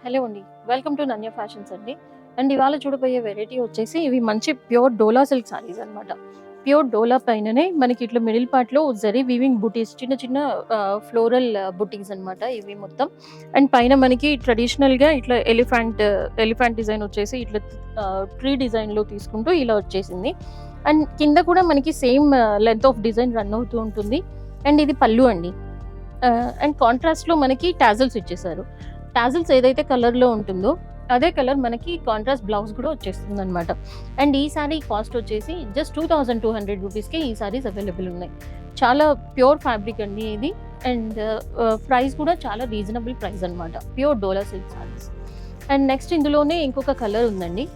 Hello అండి, welcome to నన్య fashions అండి. And ఇవాళ చూడబోయే వెరైటీ వచ్చేసి ఇవి మంచి ప్యూర్ డోలా సిల్క్ సారీస్ అనమాట. ప్యూర్ డోలా పైననే మనకి ఇట్లా మిడిల్ పార్ట్ లో జరీ వీవింగ్ బుటీస్, చిన్న చిన్న ఫ్లోరల్ బుటీస్ అనమాట ఇవి మొత్తం. అండ్ పైన మనకి ట్రెడిషనల్ గా ఇట్లా ఎలిఫెంట్ డిజైన్ వచ్చేసి ఇట్లా ట్రీ డిజైన్ లో తీసుకుంటూ ఇలా వచ్చేసింది. అండ్ కింద కూడా మనకి same length of design run అవుతూ ఉంటుంది. అండ్ ఇది పళ్ళు అండి. అండ్ కాంట్రాస్ట్ లో మనకి టాజల్స్ ఇచ్చేసారు. టాజల్స్ ఏదైతే కలర్ లో ఉంటుందో అదే కలర్ మనకి కాంట్రాస్ట్ బ్లౌజ్ కూడా వచ్చేస్తుంది అనమాట. అండ్ ఈ సారీ కాస్ట్ వచ్చేసి జస్ట్ 2200 రూపీస్కి ఈ సారీస్ అవైలబుల్ ఉన్నాయి. చాలా ప్యూర్ ఫ్యాబ్రిక్ అండి ఇది. అండ్ ప్రైస్ కూడా చాలా రీజనబుల్ ప్రైస్ అనమాట, pure dola silk saris. And next ఇందులోనే ఇంకొక కలర్ ఉందండి.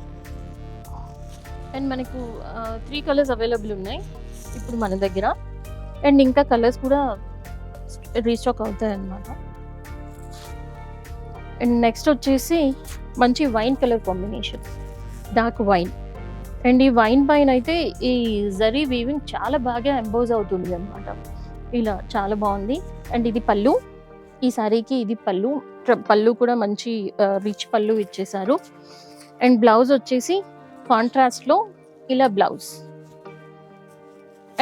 అండ్ మనకు 3 కలర్స్ అవైలబుల్ ఉన్నాయి ఇప్పుడు మన దగ్గర. అండ్ ఇంకా కలర్స్ కూడా రీస్టాక్ అవుతాయి అన్నమాట. అండ్ నెక్స్ట్ వచ్చేసి మంచి wine colour combination, dark wine. And ఈ వైన్ పైన అయితే ఈ జరీ వీవింగ్ చాలా బాగా ఎంబోజ్ అవుతుంది అనమాట. ఇలా చాలా బాగుంది. అండ్ ఇది పళ్ళు, ఈ సారీకి ఇది పళ్ళు కూడా మంచి రిచ్ పళ్ళు ఇచ్చేసారు. అండ్ బ్లౌజ్ వచ్చేసి కాంట్రాస్ట్లో ఇలా బ్లౌజ్.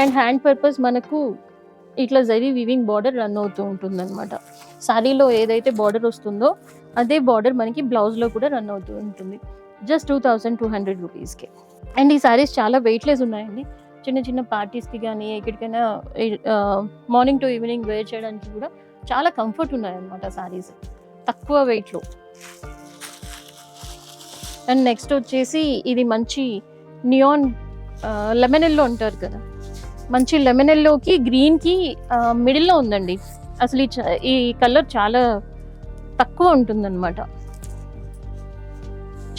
అండ్ హ్యాండ్ పర్పస్ మనకు ఇట్లా జరీ వీవింగ్ బార్డర్ రన్ అవుతూ ఉంటుంది అనమాట. శారీలో ఏదైతే బార్డర్ వస్తుందో అదే బార్డర్ మనకి బ్లౌజ్లో కూడా రన్ అవుతూ ఉంటుంది. జస్ట్ 2200 రూపీస్కి. అండ్ ఈ శారీస్ చాలా వెయిట్లెస్ ఉన్నాయండి. చిన్న చిన్న పార్టీస్కి కానీ ఎక్కడికైనా మార్నింగ్ టు ఈవినింగ్ వేర్ చేయడానికి కూడా చాలా కంఫర్ట్ ఉన్నాయన్నమాట శారీస్, తక్కువ వెయిట్లో. అండ్ నెక్స్ట్ వచ్చేసి ఇది మంచి నియాన్ లెమన్ ఎల్లో అంటారు కదా, మంచి లెమన్ ఎల్లోకి గ్రీన్కి మిడిల్లో ఉందండి. అసలు ఈ కలర్ చాలా తక్కువ ఉంటుందన్నమాట.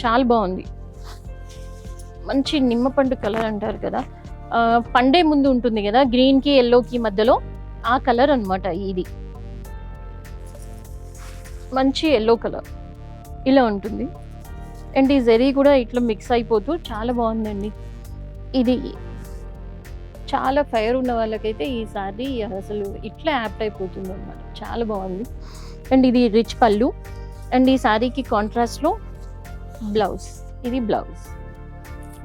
చాలా బాగుంది. మంచి నిమ్మపండు కలర్ అంటారు కదా, పండే ముందు ఉంటుంది కదా గ్రీన్కి ఎల్లోకి మధ్యలో, ఆ కలర్ అనమాట ఇది. మంచి ఎల్లో కలర్ ఇలా ఉంటుంది. అండ్ ఈ జరీ కూడా ఇట్లా మిక్స్ అయిపోతూ చాలా బాగుందండి. ఇది చాలా ఫైర్ ఉన్న వాళ్ళకైతే ఈ సారీ అసలు ఇట్లా యాప్ట్ అయిపోతుంది అనమాట. చాలా బాగుంది. అండ్ ఇది రిచ్ పళ్ళు. అండ్ ఈ సారీకి కాంట్రాస్ట్లో బ్లౌజ్. ఇది బ్లౌజ్.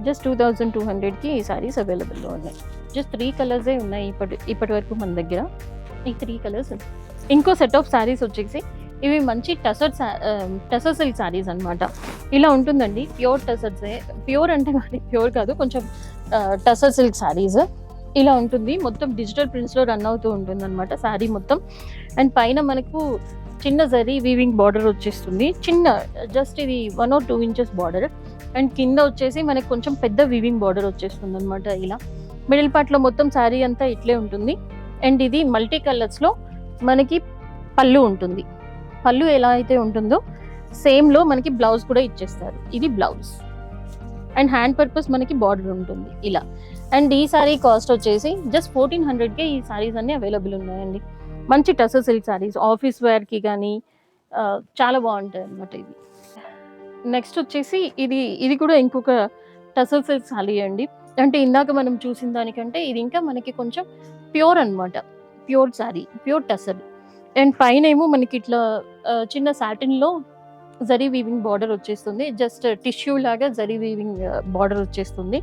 జస్ట్ 2200కి ఈ సారీస్ అవైలబుల్లో ఉన్నాయి. జస్ట్ 3 కలర్సే ఉన్నాయి ఇప్పటి వరకు మన దగ్గర. ఈ 3 కలర్స్. ఇంకో సెట్ ఆఫ్ సారీస్ వచ్చేసి ఇవి మంచి టసర్ సిల్క్ సారీస్ అనమాట. ఇలా ఉంటుందండి, ప్యూర్ టసర్సే. ప్యూర్ అంటే కానీ ప్యూర్ కాదు, కొంచెం టసర్ సిల్క్ సారీస్. ఇలా ఉంటుంది, మొత్తం డిజిటల్ ప్రింట్స్లో రన్ అవుతూ ఉంటుంది అనమాట శారీ మొత్తం. అండ్ పైన మనకు చిన్న జరీ వీవింగ్ బార్డర్ వచ్చేస్తుంది, చిన్న జస్ట్ ఇది 1 or 2 ఇంచెస్ బార్డర్. అండ్ కింద వచ్చేసి మనకు కొంచెం పెద్ద వీవింగ్ బార్డర్ వచ్చేస్తుంది అనమాట. ఇలా మిడిల్ పార్ట్లో మొత్తం శారీ అంతా ఇట్లే ఉంటుంది. అండ్ ఇది మల్టీ కలర్స్లో మనకి పళ్ళు ఉంటుంది. పళ్ళు ఎలా అయితే ఉంటుందో సేమ్లో మనకి బ్లౌజ్ కూడా ఇచ్చేస్తారు. ఇది బ్లౌజ్. అండ్ హ్యాండ్ పర్పస్ మనకి బార్డర్ ఉంటుంది ఇలా. అండ్ ఈ సారీ కాస్ట్ వచ్చేసి జస్ట్ 1400కే ఈ సారీస్ అన్నీ అవైలబుల్ ఉన్నాయండి. మంచి టసర్ సిల్క్ సారీస్, ఆఫీస్ వేర్కి కానీ చాలా బాగుంటాయి అన్నమాట ఇవి. నెక్స్ట్ వచ్చేసి ఇది కూడా ఇంకొక టసర్ సిల్క్ సారీ అండి. అంటే ఇందాక మనం చూసిన దానికంటే ఇది ఇంకా మనకి కొంచెం ప్యూర్ అనమాట. Pure sorry, pure tussar. And పైన ఏమో మనకి ఇట్లా చిన్న సాటిన్లో జరీ వీవింగ్ బార్డర్ వచ్చేస్తుంది. జస్ట్ టిష్యూ లాగా జరీ వీవింగ్ బార్డర్ వచ్చేస్తుంది.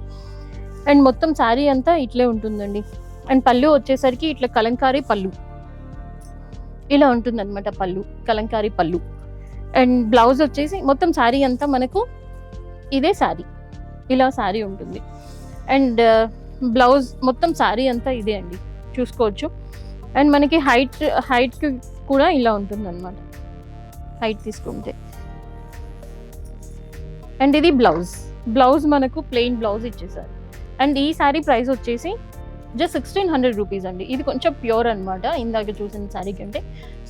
అండ్ మొత్తం శారీ అంతా ఇట్లే ఉంటుందండి. అండ్ పళ్ళు వచ్చేసరికి ఇట్లా కలంకారీ పళ్ళు ఇలా ఉంటుంది అనమాట. పళ్ళు కలంకారీ పళ్ళు. అండ్ బ్లౌజ్ వచ్చేసి మొత్తం శారీ అంతా మనకు ఇదే శారీ, ఇలా శారీ ఉంటుంది. అండ్ బ్లౌజ్ మొత్తం శారీ అంతా ఇదే అండి, చూసుకోవచ్చు. అండ్ మనకి హైట్ కూడా ఇలా ఉంటుంది అనమాట, హైట్ తీసుకుంటే. అండ్ ఇది బ్లౌజ్ మనకు ప్లెయిన్ బ్లౌజ్ ఇచ్చేసారు. అండ్ ఈ శారీ ప్రైస్ వచ్చేసి జస్ట్ 1600 రూపీస్ అండి. ఇది కొంచెం ప్యూర్ అనమాట ఇందాక చూసిన శారీ కంటే.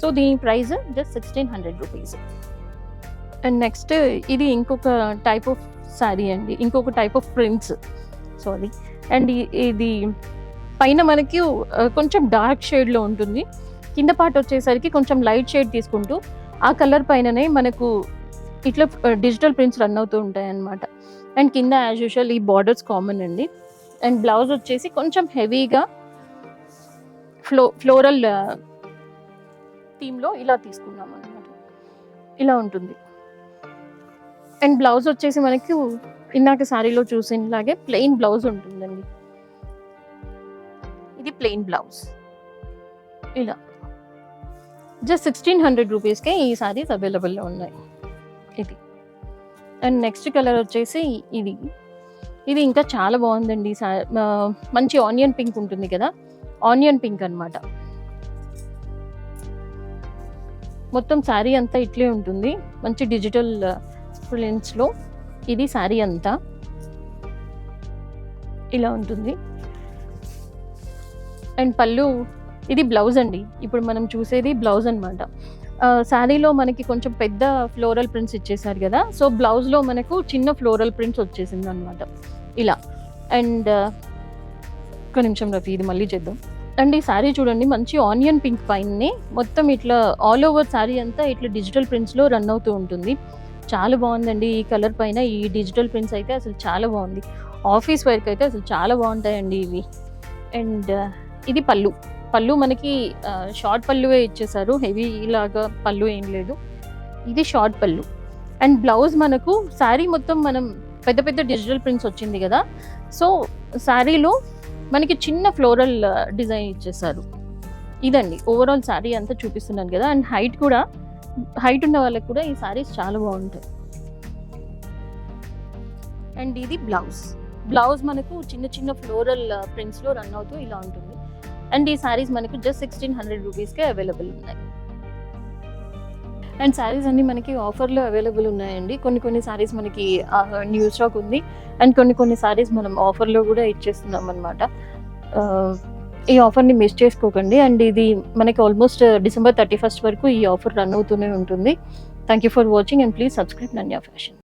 సో దీని price just 1600 rupees. And next ఇది ఇంకొక టైప్ ఆఫ్ శారీ అండి, ఇంకొక type of prints, sorry. And ఇది పైన మనకి కొంచెం డార్క్ షేడ్లో ఉంటుంది, కింద పార్ట్ వచ్చేసరికి కొంచెం లైట్ షేడ్ తీసుకుంటూ ఆ కలర్ పైననే మనకు ఇట్లా డిజిటల్ ప్రింట్స్ రన్ అవుతూ ఉంటాయి అన్నమాట. అండ్ కింద యాజ్ యూజువల్ ఈ బార్డర్స్ కామన్ అండి. అండ్ బ్లౌజ్ వచ్చేసి కొంచెం హెవీగా ఫ్లోరల్ థీమ్లో ఇలా తీసుకున్నాం అన్నమాట. ఇలా ఉంటుంది. అండ్ బ్లౌజ్ వచ్చేసి మనకి ఇందాక శారీలో చూసినలాగే ప్లెయిన్ బ్లౌజ్ ఉంటుందండి. ఇది ప్లెయిన్ బ్లౌజ్ ఇలా జస్ట్ 1600 రూపీస్కే ఈ సారీస్ అవైలబుల్లో ఉన్నాయి. ఇది అండ్ నెక్స్ట్ కలర్ వచ్చేసి ఇది ఇంకా చాలా బాగుందండి. మంచి ఆనియన్ పింక్ ఉంటుంది కదా, ఆనియన్ పింక్ అన్నమాట. మొత్తం శారీ అంతా ఇట్లే ఉంటుంది, మంచి డిజిటల్ ప్రింట్స్లో. ఇది శారీ అంతా ఇలా ఉంటుంది. అండ్ పళ్ళు, ఇది బ్లౌజ్ అండి. ఇప్పుడు మనం చూసేది బ్లౌజ్ అనమాట. శారీలో మనకి కొంచెం పెద్ద ఫ్లోరల్ ప్రింట్స్ ఇచ్చేసారు కదా, సో బ్లౌజ్లో మనకు చిన్న ఫ్లోరల్ ప్రింట్స్ వచ్చేసింది అనమాట ఇలా. అండ్ ఒక నిమిషం రఫీ, ఇది మళ్ళీ చేద్దాం. అండ్ ఈ శారీ చూడండి, మంచి ఆనియన్ పింక్ పైనే మొత్తం ఇట్లా ఆల్ ఓవర్ శారీ అంతా ఇట్లా డిజిటల్ ప్రింట్స్లో రన్ అవుతూ ఉంటుంది. చాలా బాగుందండి ఈ కలర్ పైన ఈ డిజిటల్ ప్రింట్స్ అయితే అసలు చాలా బాగుంది. ఆఫీస్ వేర్కి అయితే అసలు చాలా బాగుంటాయండి ఇవి. అండ్ ఇది పళ్ళు మనకి షార్ట్ పళ్ళువే ఇచ్చేసారు, హెవీ లాగా పళ్ళు ఏం లేదు. ఇది షార్ట్ పళ్ళు. అండ్ బ్లౌజ్ మనకు శారీ మొత్తం మనం పెద్ద పెద్ద డిజిటల్ ప్రింట్స్ వచ్చింది కదా, సో శారీలో మనకి చిన్న ఫ్లోరల్ డిజైన్ ఇచ్చేసారు. ఇదండి ఓవరాల్ శారీ అంతా చూపిస్తున్నాను కదా. అండ్ హైట్ ఉన్న వాళ్ళకి కూడా ఈ శారీస్ చాలా బాగుంటాయి. అండ్ ఇది బ్లౌజ్ మనకు చిన్న చిన్న ఫ్లోరల్ ప్రింట్స్లో రన్ అవుతూ ఇలా ఉంటుంది. అండ్ ఈ శారీస్ మనకు జస్ట్ 1600 రూపీస్కే అవైలబుల్ ఉన్నాయి. అండ్ శారీస్ అన్నీ మనకి ఆఫర్లో అవైలబుల్ ఉన్నాయండి. కొన్ని శారీస్ మనకి న్యూ స్టాక్ ఉంది, అండ్ కొన్ని శారీస్ మనం ఆఫర్లో కూడా ఇచ్చేస్తున్నాం అనమాట. ఈ ఆఫర్ని మిస్ చేసుకోకండి. అండ్ ఇది మనకి ఆల్మోస్ట్ December 31st వరకు ఈ ఆఫర్ రన్ అవుతూనే ఉంటుంది. Thank you for watching and please subscribe Nanya fashion.